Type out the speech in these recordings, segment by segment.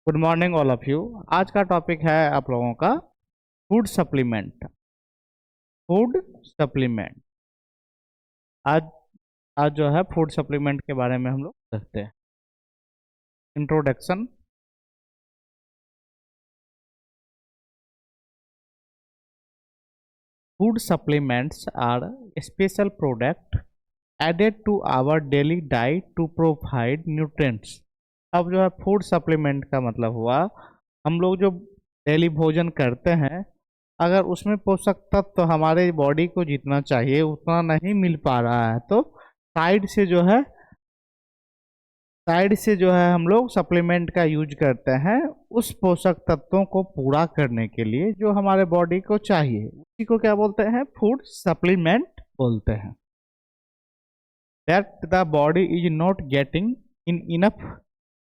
Good morning all of you. आज का topic है आप लोगों का फूड सप्लीमेंट। फूड सप्लीमेंट आज आज जो है फूड सप्लीमेंट के बारे में हम लोग देखते हैं। Introduction. Food supplements are special product added to our daily diet to provide nutrients. अब जो है फूड सप्लीमेंट का मतलब हुआ हम लोग जो डेली भोजन करते हैं, अगर उसमें पोषक तत्व तो हमारे बॉडी को जितना चाहिए उतना नहीं मिल पा रहा है, तो साइड से जो है हम लोग सप्लीमेंट का यूज करते हैं उस पोषक तत्वों को पूरा करने के लिए जो हमारे बॉडी को चाहिए। उसी को क्या बोलते हैं? फूड सप्लीमेंट बोलते हैं। That the body is not getting in enough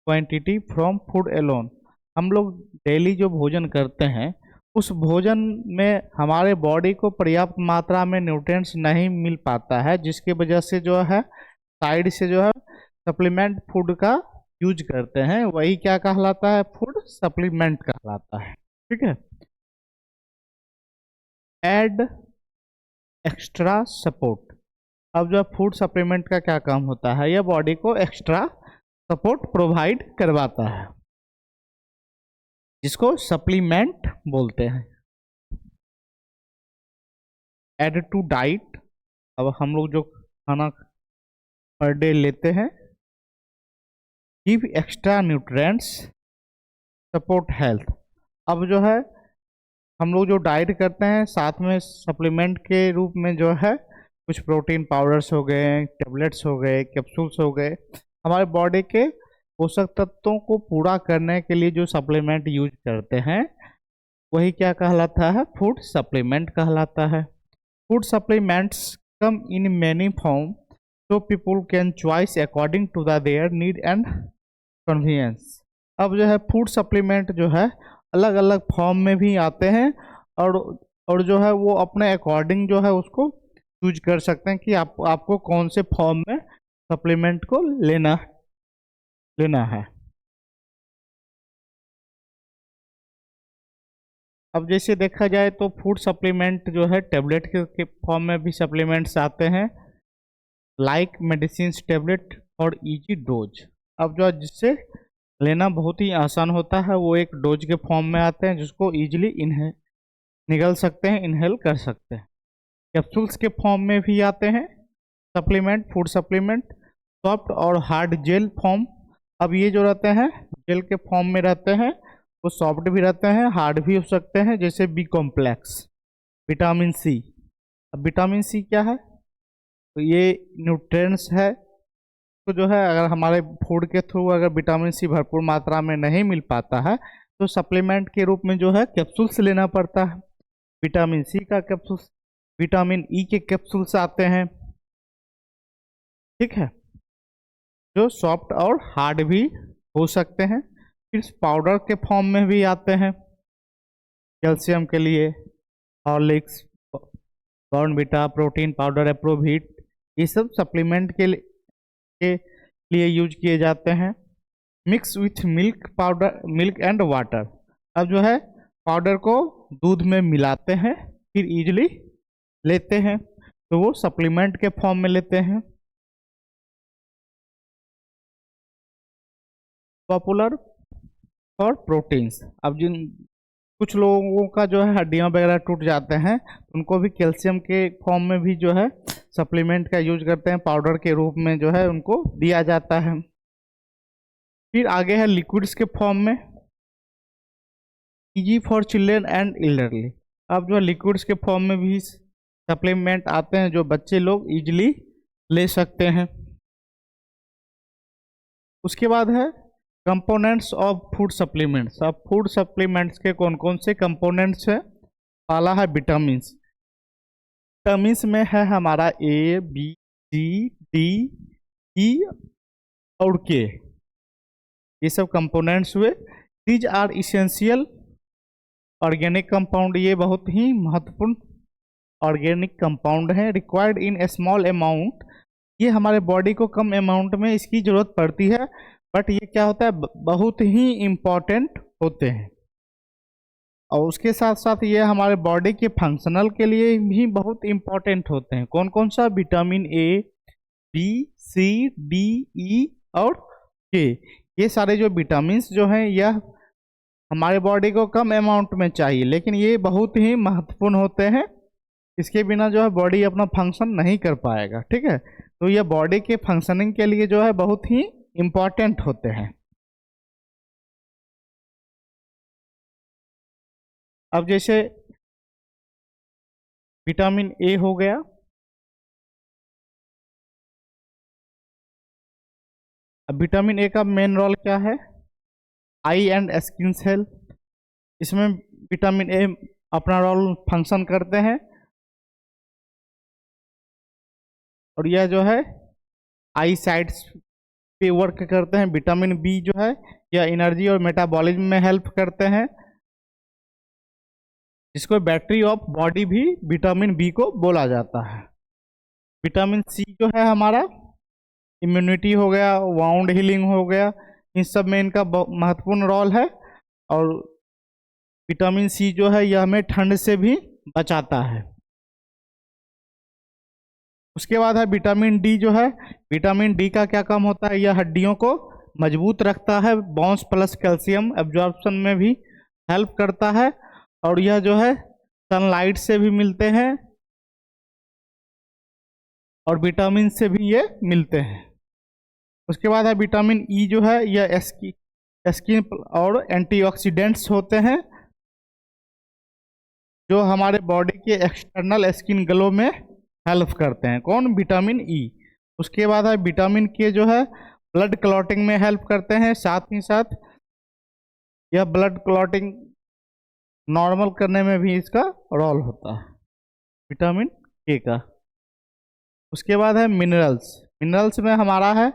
quantity from food alone. हम लोग डेली जो भोजन करते हैं उस भोजन में हमारे बॉडी को पर्याप्त मात्रा में न्यूट्रिएंट्स नहीं मिल पाता है, जिसकी वजह से जो है साइड से जो है सप्लीमेंट फूड का यूज करते हैं। वही क्या कहलाता है? फूड सप्लीमेंट कहलाता है। ठीक है। Add extra support. अब जो फूड सप्लीमेंट का क्या काम होता है? यह बॉडी को एक्स्ट्रा सपोर्ट प्रोवाइड करवाता है, जिसको सप्लीमेंट बोलते हैं। Add to diet. अब हम लोग जो खाना पर डे लेते हैं, give extra nutrients, support health. अब जो है हम लोग जो डाइट करते हैं साथ में सप्लीमेंट के रूप में जो है कुछ प्रोटीन पाउडर्स हो गए, टेबलेट्स हो गए, कैप्सूल्स हो गए, हमारे बॉडी के पोषक तत्वों को पूरा करने के लिए जो सप्लीमेंट यूज करते हैं वही क्या कहलाता है? फूड सप्लीमेंट कहलाता है। Food supplements come in many form so people can choice according to their need and convenience। अब जो है फूड सप्लीमेंट जो है अलग अलग फॉर्म में भी आते हैं और जो है वो अपने अकॉर्डिंग जो है उसको यूज कर सकते हैं कि आपको कौन से फॉर्म में सप्लीमेंट को लेना है। अब जैसे देखा जाए तो फूड सप्लीमेंट जो है टेबलेट के फॉर्म में भी सप्लीमेंट्स आते हैं, लाइक मेडिसिन टेबलेट और इजी डोज। अब जो जिससे लेना बहुत ही आसान होता है वो एक डोज के फॉर्म में आते हैं जिसको इजीली निगल सकते हैं, इनहेल कर सकते हैं। कैप्सूल्स के फॉर्म में भी आते हैं सप्लीमेंट, फूड सप्लीमेंट, सॉफ्ट और हार्ड जेल फॉर्म। अब ये जो रहते हैं जेल के फॉर्म में रहते हैं, वो सॉफ्ट भी रहते हैं, हार्ड भी हो सकते हैं, जैसे बी कॉम्प्लेक्स, विटामिन सी। अब विटामिन सी क्या है? तो ये न्यूट्रिएंट्स है, तो जो है अगर हमारे फूड के थ्रू अगर विटामिन सी भरपूर मात्रा में नहीं मिल पाता है तो सप्लीमेंट के रूप में जो है कैप्सूल्स लेना पड़ता है। विटामिन सी का कैप्सूल्स, विटामिन ई के कैप्सूल्स आते हैं। ठीक है, जो सॉफ्ट और हार्ड भी हो सकते हैं। फिर पाउडर के फॉर्म में भी आते हैं, कैल्शियम के लिए हॉर्लिक्स, बॉर्नविटा, प्रोटीन पाउडर, एप्रोवीट, ये सब सप्लीमेंट के लिए यूज किए जाते हैं। Mix with milk powder, milk and water. अब जो है पाउडर को दूध में मिलाते हैं फिर इजीली लेते हैं, तो वो सप्लीमेंट के फॉर्म में लेते हैं। Popular for proteins. अब जिन कुछ लोगों का जो है हड्डियां वगैरह टूट जाते हैं, उनको भी कैल्शियम के फॉर्म में भी जो है सप्लीमेंट का यूज करते हैं, पाउडर के रूप में जो है उनको दिया जाता है। फिर आगे है लिक्विड्स के फॉर्म में, easy for children and elderly. अब जो लिक्विड्स के फॉर्म में भी सप्लीमेंट आते हैं जो बच्चे लोग इजीली ले सकते हैं। उसके बाद है कंपोनेंट्स ऑफ फूड सप्लीमेंट्स। अब फूड सप्लीमेंट्स के कौन कौन से कंपोनेंट्स हैं? पहला है विटामिन्स। विटामिन्स में है हमारा ए, बी, सी, डी, ई और के, ये सब कंपोनेंट्स हुए। These are essential organic compound. ये बहुत ही महत्वपूर्ण ऑर्गेनिक कंपाउंड है। Required in a small amount. ये हमारे बॉडी को कम अमाउंट में इसकी ज़रूरत पड़ती है, बट ये क्या होता है, बहुत ही इम्पोर्टेंट होते हैं। और उसके साथ साथ ये हमारे बॉडी के फंक्शनल के लिए भी बहुत इम्पोर्टेंट होते हैं। कौन कौन सा? Vitamin A, B, C, D, E और के। ये सारे जो विटामिन्स जो हैं यह हमारे बॉडी को कम अमाउंट में चाहिए, लेकिन ये बहुत ही महत्वपूर्ण होते हैं। इसके बिना जो है बॉडी अपना फंक्शन नहीं कर पाएगा। ठीक है, तो ये बॉडी के फंक्शनिंग के लिए जो है बहुत ही इम्पोर्टेंट होते हैं। अब जैसे विटामिन ए हो गया, अब विटामिन ए का मेन रोल क्या है? आई एंड स्किन सेल। इसमें विटामिन ए अपना रोल फंक्शन करते हैं। और यह जो है आई साइट्स पे वर्क करते हैं। विटामिन बी जो है यह एनर्जी और मेटाबॉलिज्म में हेल्प करते हैं, जिसको बैटरी ऑफ बॉडी भी विटामिन बी को बोला जाता है। विटामिन सी जो है हमारा इम्यूनिटी हो गया, वाउंड हीलिंग हो गया, इन सब में इनका महत्वपूर्ण रोल है। और विटामिन सी जो है यह हमें ठंड से भी बचाता है। उसके बाद है विटामिन डी जो है। विटामिन डी का क्या काम होता है? यह हड्डियों को मजबूत रखता है, बोन्स प्लस कैल्शियम एब्जॉर्प्शन में भी हेल्प करता है। और यह जो है सनलाइट से भी मिलते हैं और विटामिन से भी ये मिलते हैं। उसके बाद है विटामिन ई जो है, यह स्किन और एंटीऑक्सीडेंट्स होते हैं, जो हमारे बॉडी के एक्सटर्नल स्किन ग्लो में हेल्प करते हैं। कौन? Vitamin E. उसके बाद है विटामिन के जो है ब्लड क्लॉटिंग में हेल्प करते हैं, साथ ही साथ यह ब्लड क्लॉटिंग नॉर्मल करने में भी इसका रोल होता है, विटामिन के का। उसके बाद है मिनरल्स। मिनरल्स में हमारा है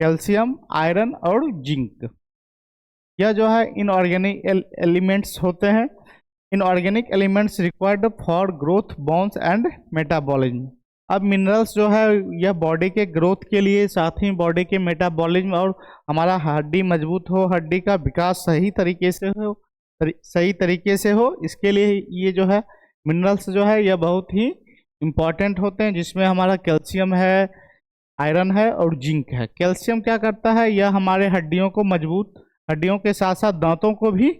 कैल्शियम, आयरन और जिंक। यह जो है इनऑर्गेनिक एलिमेंट्स होते हैं। Inorganic elements required for growth, bones and metabolism. अब मिनरल्स जो है यह बॉडी के ग्रोथ के लिए, साथ ही बॉडी के मेटाबॉलिज्म और हमारा हड्डी मजबूत हो, हड्डी का विकास सही तरीके से हो, इसके लिए ये जो है मिनरल्स जो है यह बहुत ही इम्पॉर्टेंट होते हैं, जिसमें हमारा कैल्शियम है, आयरन है और जिंक है। कैल्शियम क्या करता है? यह हमारे हड्डियों को मजबूत, हड्डियों के साथ साथ दांतों को भी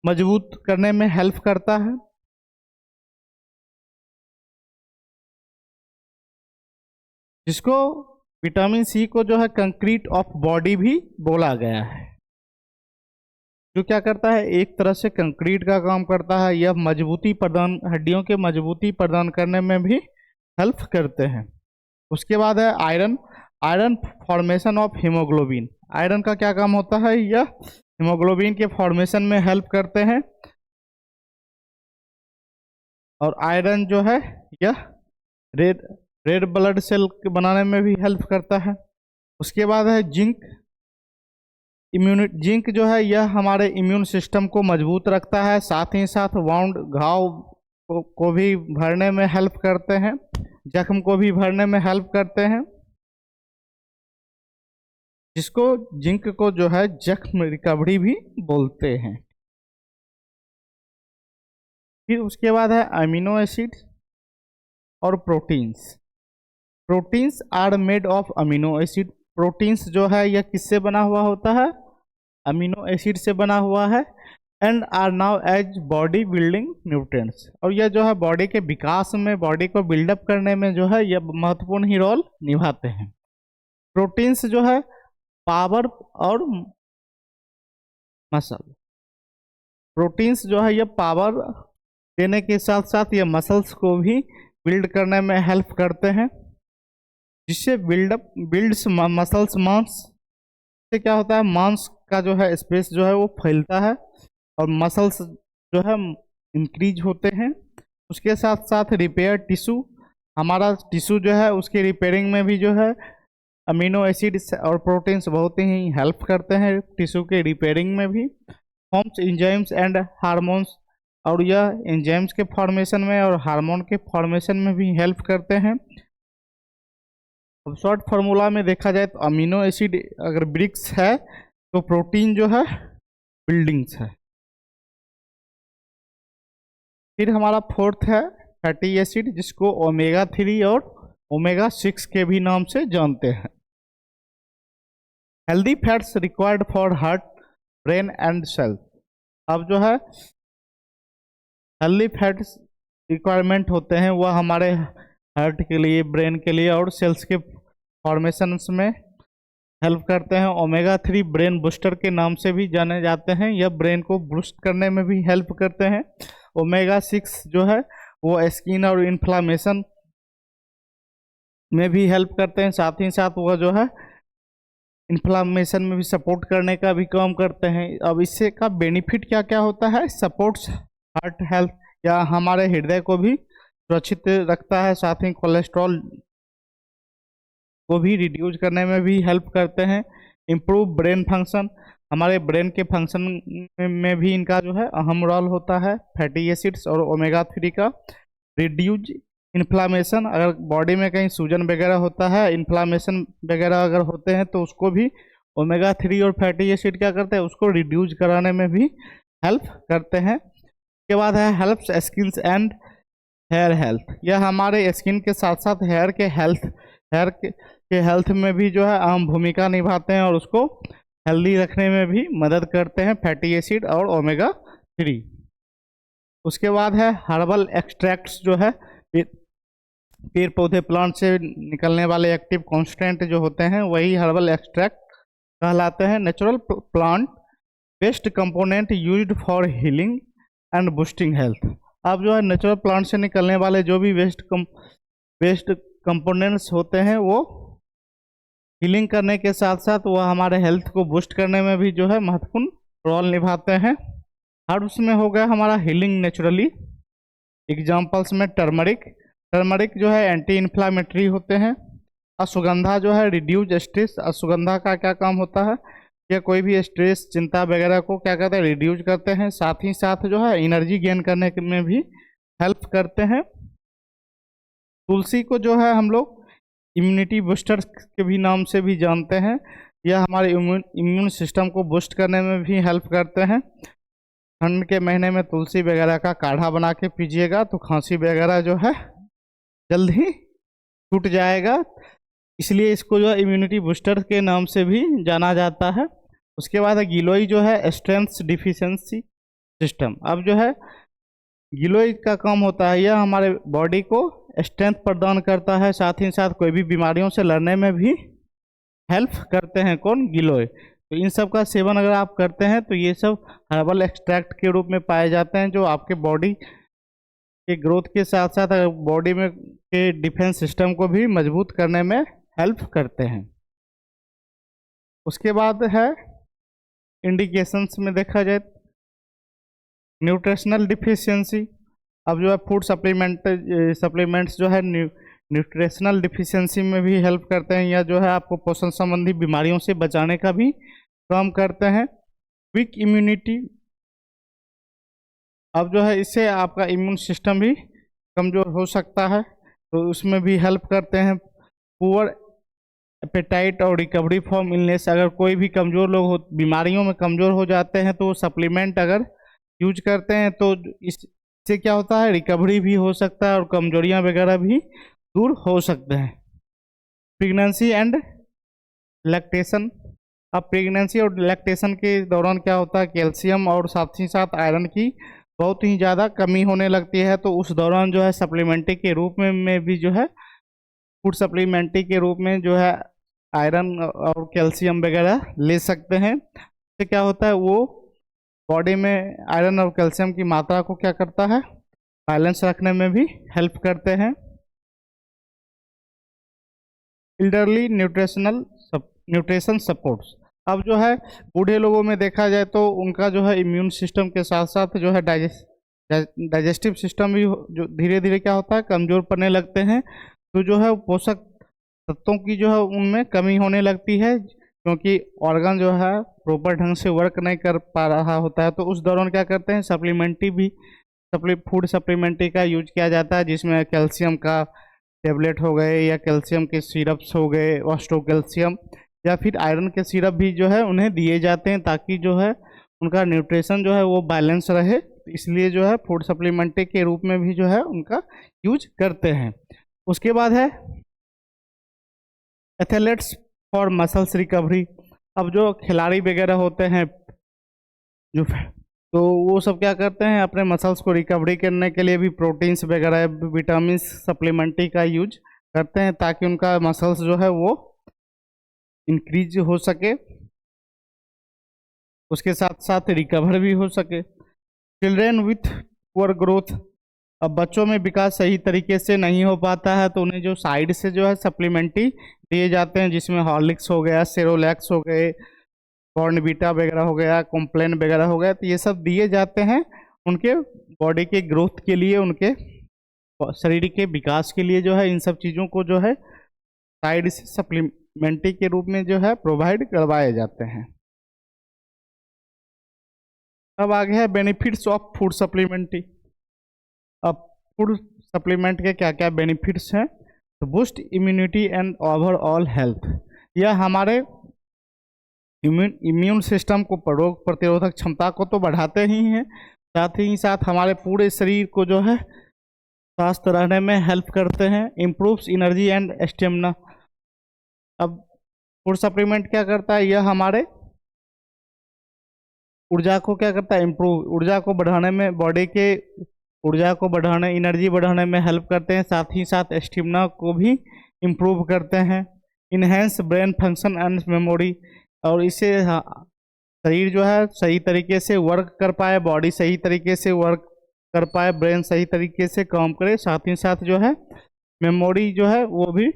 मजबूत करने में हेल्प करता है। जिसको विटामिन सी को जो है कंक्रीट ऑफ बॉडी भी बोला गया है। जो क्या करता है? एक तरह से कंक्रीट का काम करता है। यह मजबूती प्रदान, हड्डियों के मजबूती प्रदान करने में भी हेल्प करते हैं। उसके बाद है iron. Iron formation of haemoglobin. Iron का क्या काम होता है? यह हीमोग्लोबिन के फॉर्मेशन में हेल्प करते हैं। और आयरन जो है यह रेड ब्लड सेल बनाने में भी हेल्प करता है। उसके बाद है जिंक। जिंक जो है यह हमारे इम्यून सिस्टम को मजबूत रखता है, साथ ही साथ वाउंड, घाव को भी भरने में हेल्प करते हैं, जख्म को भी भरने में हेल्प करते हैं। जिसको जिंक को जो है जख्म रिकवरी भी बोलते हैं। फिर उसके बाद है अमीनो एसिड और proteins. Proteins are made of amino acid. Proteins जो है यह किससे बना हुआ होता है? अमीनो एसिड से बना हुआ है। And are now as body building nutrients. और यह जो है बॉडी के विकास में, बॉडी को बिल्डअप करने में जो है यह महत्वपूर्ण ही रोल निभाते हैं। प्रोटीन्स जो है पावर और मसल। प्रोटीन्स जो है यह पावर देने के साथ साथ यह मसल्स को भी बिल्ड करने में हेल्प करते हैं, जिससे बिल्ड्स मसल्स मांस से क्या होता है? मांस का जो है स्पेस जो है वो फैलता है और मसल्स जो है इंक्रीज होते हैं। उसके साथ साथ रिपेयर टिश्यू, हमारा टिश्यू जो है उसके रिपेयरिंग में भी जो है अमीनो एसिड और प्रोटीन्स बहुत ही हेल्प करते हैं टिश्यू के रिपेयरिंग में भी। Forms enzymes and hormones. और यह एंजाइम्स के फॉर्मेशन में और हार्मोन के फॉर्मेशन में भी हेल्प करते हैं। अब शॉर्ट फार्मूला में देखा जाए तो अमीनो एसिड अगर ब्रिक्स है तो प्रोटीन जो है बिल्डिंग्स है। फिर हमारा फोर्थ है फैटी एसिड, जिसको ओमेगा 3 और ओमेगा 6 के भी नाम से जानते हैं। Healthy fats required for heart, brain and cell. अब जो है हेल्दी फैट्स रिक्वायरमेंट होते हैं वह हमारे हार्ट के लिए, ब्रेन के लिए और सेल्स के फॉर्मेशंस में हेल्प करते हैं। ओमेगा 3 ब्रेन बूस्टर के नाम से भी जाने जाते हैं, यह ब्रेन को बूस्ट करने में भी हेल्प करते हैं। ओमेगा 6 जो है वो स्किन और इन्फ्लामेशन में भी हेल्प करते हैं, साथ ही साथ वह जो है इन्फ्लामेशन में भी सपोर्ट करने का भी काम करते हैं। अब इससे का बेनिफिट क्या क्या होता है? सपोर्ट्स हार्ट हेल्थ, या हमारे हृदय को भी सुरक्षित रखता है, साथ ही कोलेस्ट्रॉल को भी रिड्यूस करने में भी हेल्प करते हैं। इम्प्रूव ब्रेन फंक्शन, हमारे ब्रेन के फंक्शन में भी इनका जो है अहम रोल होता है। फैटी एसिड्स और ओमेगा 3 का रिड्यूज इन्फ्लामेशन, अगर बॉडी में कहीं सूजन वगैरह होता है, इन्फ्लामेशन वगैरह अगर होते हैं तो उसको भी ओमेगा 3 और फैटी एसिड क्या करते हैं, उसको रिड्यूस कराने में भी हेल्प करते हैं। उसके बाद है helps skins and hair health, यह हमारे स्किन के साथ साथ हेयर के हेल्थ में भी जो है अहम भूमिका निभाते हैं और उसको हेल्दी रखने में भी मदद करते हैं, फैटी एसिड और ओमेगा 3। उसके बाद है हर्बल एक्सट्रैक्ट्स, जो है पेड़ पौधे प्लांट से निकलने वाले एक्टिव कॉन्स्टेंट जो होते हैं वही हर्बल एक्सट्रैक्ट कहलाते हैं। Natural plant best component used for healing and boosting health. अब जो है नेचुरल प्लांट से निकलने वाले जो भी वेस्ट कंपोनेंट्स होते हैं वो हीलिंग करने के साथ साथ वह हमारे हेल्थ को बूस्ट करने में भी जो है महत्वपूर्ण रोल निभाते हैं। हर्ब्स में हो गया हमारा हीलिंग नेचुरली, एग्जाम्पल्स में टर्मरिक जो है एंटी इन्फ्लामेटरी होते हैं। अश्वगंधा जो है रिड्यूज स्ट्रेस, अश्वगंधा का क्या काम होता है, या कोई भी स्ट्रेस चिंता वगैरह को क्या करते हैं, रिड्यूज करते हैं, साथ ही साथ जो है एनर्जी गेन करने में भी हेल्प करते हैं। तुलसी को जो है हम लोग इम्यूनिटी बूस्टर के भी नाम से भी जानते हैं, यह हमारे इम्यून सिस्टम को बूस्ट करने में भी हेल्प करते हैं। ठंड के महीने में तुलसी वगैरह का काढ़ा बना के पीजिएगा तो खांसी वगैरह जो है जल्द ही छूट जाएगा, इसलिए इसको जो है इम्यूनिटी बूस्टर के नाम से भी जाना जाता है। उसके बाद गिलोय जो है स्ट्रेंथ डिफिशियंसी सिस्टम। अब जो है गिलोय का काम होता है, यह हमारे बॉडी को स्ट्रेंथ प्रदान करता है, साथ ही साथ कोई भी बीमारियों से लड़ने में भी हेल्प करते हैं। कौन? गिलोय। तो इन सब का सेवन अगर आप करते हैं तो ये सब हर्बल एक्सट्रैक्ट के रूप में पाए जाते हैं, जो आपके बॉडी के ग्रोथ के साथ साथ बॉडी में के डिफेंस सिस्टम को भी मजबूत करने में हेल्प करते हैं। उसके बाद है इंडिकेशंस में देखा जाए न्यूट्रिशनल डिफिशियंसी। अब जो है फूड सप्लीमेंट्स जो है न्यूट्रिशनल डिफिशियंसी में भी हेल्प करते हैं, या जो है आपको पोषण संबंधी बीमारियों से बचाने का भी काम करते हैं। वीक इम्यूनिटी, अब जो है इससे आपका इम्यून सिस्टम भी कमज़ोर हो सकता है, तो उसमें भी हेल्प करते हैं। पुअर एपेटाइट और रिकवरी फ्रॉम इलनेस, अगर कोई भी कमज़ोर लोग हो बीमारियों में कमज़ोर हो जाते हैं तो सप्लीमेंट अगर यूज करते हैं तो इससे क्या होता है, रिकवरी भी हो सकता है और कमजोरियां वगैरह भी दूर हो सकते हैं। प्रेगनेंसी एंड लैक्टेशन, अब प्रेगनेंसी और लैक्टेशन के दौरान क्या होता है, कैल्शियम और साथ ही साथ आयरन की बहुत ही ज़्यादा कमी होने लगती है, तो उस दौरान जो है सप्लीमेंट्री के रूप में भी जो है फूड सप्लीमेंट्री के रूप में जो है आयरन और कैल्शियम वगैरह ले सकते हैं। इससे क्या होता है, वो बॉडी में आयरन और कैल्शियम की मात्रा को क्या करता है, बैलेंस रखने में भी हेल्प करते हैं। एल्डरली न्यूट्रिशन सपोर्ट्स, अब जो है बूढ़े लोगों में देखा जाए तो उनका जो है इम्यून सिस्टम के साथ साथ जो है डाइजेस्टिव सिस्टम भी जो धीरे धीरे क्या होता है कमज़ोर पड़ने लगते हैं, तो जो है पोषक तत्वों की जो है उनमें कमी होने लगती है, क्योंकि ऑर्गन जो है प्रॉपर ढंग से वर्क नहीं कर पा रहा होता है, तो उस दौरान क्या करते हैं फूड सप्लीमेंट्री का यूज किया जाता है, जिसमें कैल्शियम का टेबलेट हो गए या कैल्शियम के सिरप्स हो गए, ऑस्टो कैल्शियम, या फिर आयरन के सिरप भी जो है उन्हें दिए जाते हैं, ताकि जो है उनका न्यूट्रिशन जो है वो बैलेंस रहे। इसलिए जो है फूड सप्लीमेंट्री के रूप में भी जो है उनका यूज करते हैं। उसके बाद है एथलेट्स फॉर मसल्स रिकवरी। अब जो खिलाड़ी वगैरह होते हैं जो, तो वो सब क्या करते हैं, अपने मसल्स को रिकवरी करने के लिए भी प्रोटीन्स वगैरह विटामिन सप्लीमेंट्री का यूज करते हैं, ताकि उनका मसल्स जो है वो इंक्रीज हो सके, उसके साथ साथ रिकवर भी हो सके। Children with poor growth. अब बच्चों में विकास सही तरीके से नहीं हो पाता है, तो उन्हें जो साइड से जो है सप्लीमेंट्री दिए जाते हैं, जिसमें हॉर्लिक्स हो गया, सेरोलैक्स हो गए, बॉर्नवीटा वगैरह हो गया, कॉम्प्लेन वगैरह हो गया, तो ये सब दिए जाते हैं उनके बॉडी के ग्रोथ के लिए, उनके शरीर के विकास के लिए जो है इन सब चीज़ों को जो है साइड से सप्लीमेंट्री के रूप में जो है प्रोवाइड करवाए जाते हैं। अब आगे है बेनिफिट्स ऑफ फूड सप्लीमेंट्री। अब फूड सप्लीमेंट के क्या क्या बेनिफिट्स हैं, तो boost immunity and overall health. यह हमारे इम्यून सिस्टम को, रोग प्रतिरोधक क्षमता को तो बढ़ाते ही साथ हमारे पूरे शरीर को जो है स्वस्थ रहने में हेल्प करते हैं। Improves energy and stamina. अब फूड सप्लीमेंट क्या करता है, यह हमारे ऊर्जा को क्या करता है, इम्प्रूव, ऊर्जा को बढ़ाने में, बॉडी के ऊर्जा को बढ़ाने, एनर्जी बढ़ाने में हेल्प करते हैं। साथ ही साथ स्टेमिना को भी इम्प्रूव करते हैं। Enhance brain function and memory. और इससे शरीर जो है सही तरीके से वर्क कर पाए, बॉडी सही तरीके से वर्क कर पाए, ब्रेन सही तरीके से काम करे, साथ ही साथ जो है मेमोरी जो है वो भी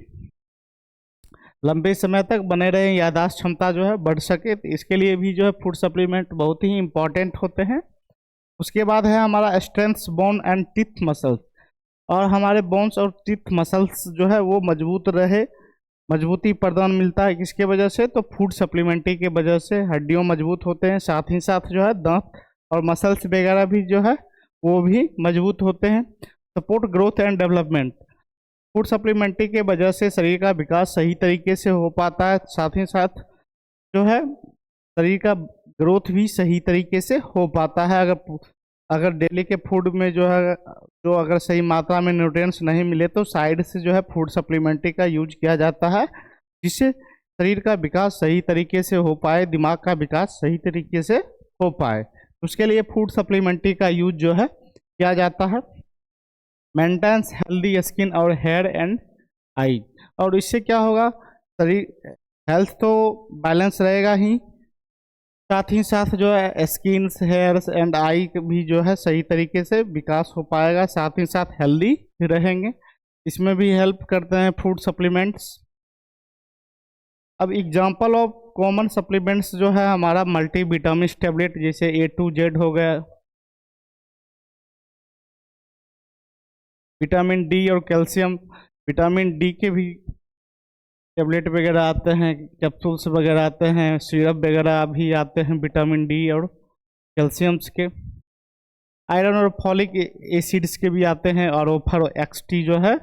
लंबे समय तक बने रहे, याददाश्त क्षमता जो है बढ़ सके, तो इसके लिए भी जो है फूड सप्लीमेंट बहुत ही इंपॉर्टेंट होते हैं। उसके बाद है हमारा strengths bone and teeth muscles. और हमारे बोन्स और टीथ मसल्स जो है वो मजबूत रहे, मजबूती प्रदान मिलता है किसके वजह से, तो फूड सप्लीमेंट्री के वजह से हड्डियों मजबूत होते हैं। साथ ही साथ जो है दांत और मसल्स वगैरह भी जो है वो भी मजबूत होते हैं। Support growth and development. Food supplementary के वजह से शरीर का विकास सही तरीके से हो पाता है, साथ ही साथ जो है शरीर का ग्रोथ भी सही तरीके से हो पाता है। अगर डेली के फूड में जो है जो अगर सही मात्रा में न्यूट्रिएंट्स नहीं मिले, तो साइड से जो है फूड सप्लीमेंट्री का यूज किया जाता है, जिससे शरीर का विकास सही तरीके से हो पाए, दिमाग का विकास सही तरीके से हो पाए। उसके लिए फूड सप्लीमेंट्री का यूज जो है किया जाता है। मेंटेन्स हेल्दी स्किन और हेयर एंड आई। और इससे क्या होगा, शरीर हेल्थ तो बैलेंस रहेगा ही, साथ ही साथ जो है स्किन, हेयर्स एंड आई भी जो है सही तरीके से विकास हो पाएगा, साथ ही साथ हेल्दी रहेंगे। इसमें भी हेल्प करते हैं फूड सप्लीमेंट्स। अब एग्जांपल ऑफ कॉमन सप्लीमेंट्स जो है हमारा मल्टी विटामिन टेबलेट, जैसे A to Z हो गया, विटामिन डी और कैल्शियम। विटामिन डी के भी टेबलेट वगैरह आते हैं, कैप्सूल्स वगैरह आते हैं, सिरप वगैरह भी आते हैं विटामिन डी और कैल्शियम्स के। आयरन और फॉलिक एसिड्स के भी आते हैं। और ओफर एक्सटी जो है,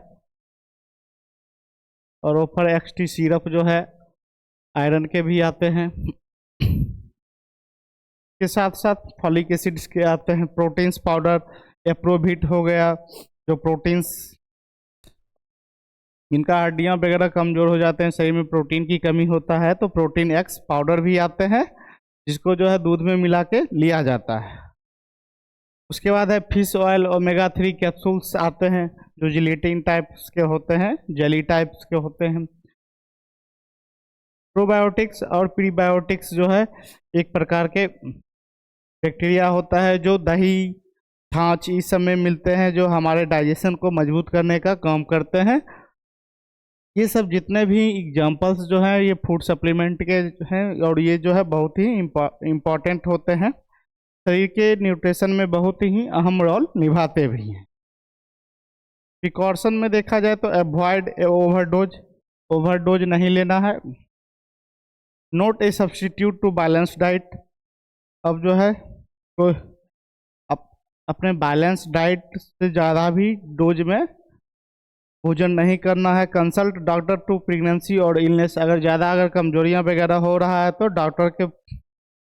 और ओफर एक्सटी सिरप जो है आयरन के भी आते हैं। के साथ साथ फॉलिक एसिड्स के आते हैं। प्रोटीन्स पाउडर, एप्रोविट हो गया, जो प्रोटीन्स, इनका हड्डियां वगैरह कमजोर हो जाते हैं, शरीर में प्रोटीन की कमी होता है, तो प्रोटीन एक्स पाउडर भी आते हैं, जिसको जो है दूध में मिला के लिया जाता है। उसके बाद है फिश ऑयल, ओमेगा 3 कैप्सूल्स आते हैं, जो जिलेटिन टाइप्स के होते हैं, जेली टाइप्स के होते हैं। प्रोबायोटिक्स और प्रीबायोटिक्स जो है एक प्रकार के बैक्टीरिया होता है, जो दही, छाछ इस सब में मिलते हैं, जो हमारे डाइजेशन को मजबूत करने का काम करते हैं। ये सब जितने भी एग्जांपल्स जो हैं ये फूड सप्लीमेंट के हैं, और ये जो है बहुत ही इम्पॉर्टेंट होते हैं, शरीर के न्यूट्रिशन में बहुत ही अहम रोल निभाते भी हैं। प्रिकॉशन में देखा जाए तो अवॉइड ओवरडोज, ओवरडोज नहीं लेना है। Not a substitute to balance diet. अब जो है तो अपने बैलेंस डाइट से ज़्यादा भी डोज में भोजन नहीं करना है। कंसल्ट डॉक्टर टू प्रेगनेंसी और इलनेस, अगर कमजोरियां वगैरह हो रहा है तो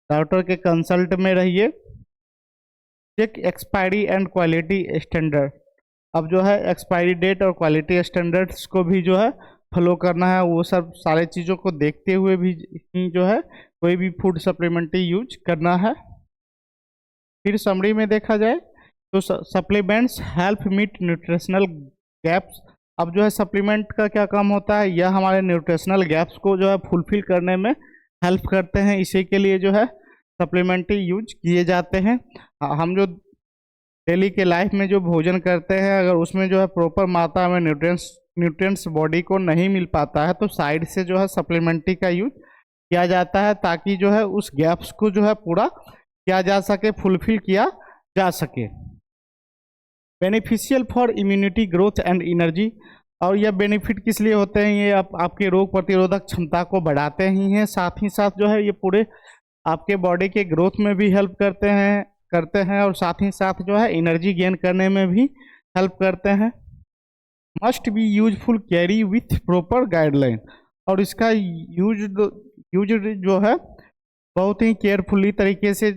डॉक्टर के कंसल्ट में रहिए। Check expiry and quality standard, अब जो है एक्सपायरी डेट और क्वालिटी स्टैंडर्ड्स को भी जो है फॉलो करना है। वो सब सारे चीज़ों को देखते हुए भी जो है कोई भी फूड सप्लीमेंट्री यूज करना है। फिर समरी में देखा जाए तो supplements help meet nutritional gaps, अब जो है सप्लीमेंट का क्या काम होता है, यह हमारे न्यूट्रिशनल गैप्स को जो है फुलफिल करने में हेल्प करते हैं। इसी के लिए जो है सप्लीमेंट्री यूज किए जाते हैं। हम जो डेली के लाइफ में जो भोजन करते हैं, अगर उसमें जो है प्रॉपर मात्रा में न्यूट्रिएंट्स बॉडी को नहीं मिल पाता है तो साइड से जो है सप्लीमेंट्री का यूज किया जाता है, ताकि जो है उस गैप्स को जो है पूरा किया जा सके, फुलफिल किया जा सके। Beneficial for immunity growth and energy, और यह बेनिफिट किस लिए होते हैं, ये आपके रोग प्रतिरोधक क्षमता को बढ़ाते ही हैं, साथ ही साथ जो है ये पूरे आपके बॉडी के ग्रोथ में भी हेल्प करते हैं और साथ ही साथ जो है एनर्जी गेन करने में भी हेल्प करते हैं। Must be useful carry with proper guideline, और इसका यूज जो है बहुत ही केयरफुली तरीके से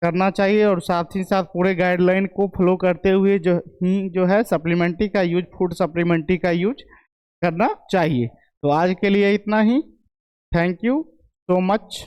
करना चाहिए और साथ ही साथ पूरे गाइडलाइन को फॉलो करते हुए जो है सप्लीमेंट्री का यूज, फूड सप्लीमेंट्री का यूज करना चाहिए। तो आज के लिए इतना ही। Thank you so much.